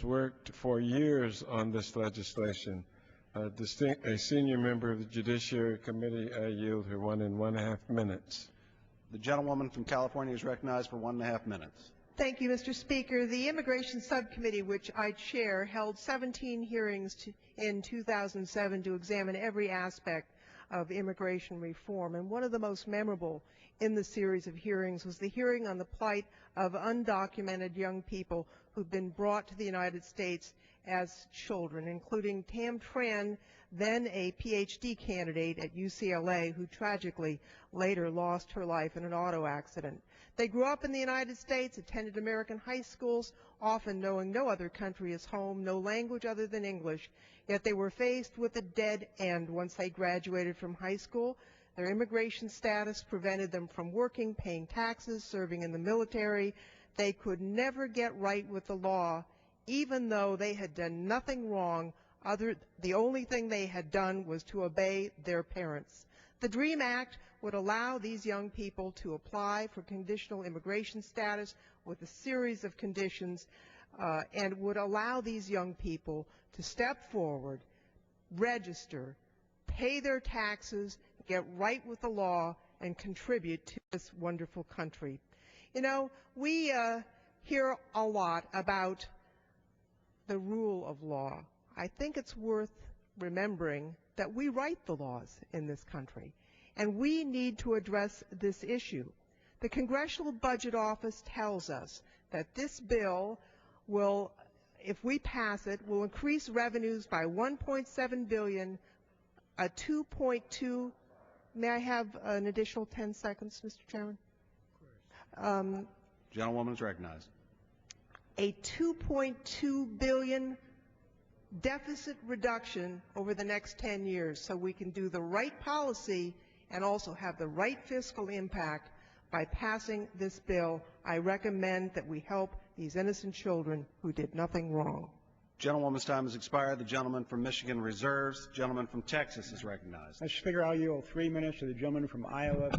worked for years on this legislation. A senior member of the Judiciary Committee, I yield her 1.5 minutes. The gentlewoman from California is recognized for 1.5 minutes. Thank you, Mr. Speaker. The Immigration Subcommittee, which I chair, held 17 hearings in 2007 to examine every aspect of immigration reform. And one of the most memorable in the series of hearings was the hearing on the plight of undocumented young people who've been brought to the United States as children, including Tam Tran, then a PhD candidate at UCLA, who tragically later lost her life in an auto accident. They grew up in the United States, attended American high schools, often knowing no other country as home, no language other than English, yet they were faced with a dead end once they graduated from high school. Their immigration status prevented them from working, paying taxes, serving in the military. They could never get right with the law, even though they had done nothing wrong. The only thing they had done was to obey their parents. The DREAM Act would allow these young people to apply for conditional immigration status with a series of conditions, and would allow these young people to step forward, register, pay their taxes, get right with the law, and contribute to this wonderful country. You know, we hear a lot about the rule of law. I think it's worth remembering that we write the laws in this country, and we need to address this issue. The Congressional Budget Office tells us that this bill will, if we pass it, will increase revenues by $1.7 billion, a 2.2. May I have an additional 10 seconds, Mr. Chairman? Gentlewoman is recognized. A $2.2 billion deficit reduction over the next 10 years, so we can do the right policy and also have the right fiscal impact. By passing this bill, I recommend that we help these innocent children who did nothing wrong. Gentlewoman's time has expired. The gentleman from Michigan reserves. The gentleman from Texas is recognized. Mr. Speaker, I'll yield 3 minutes to the gentleman from Iowa.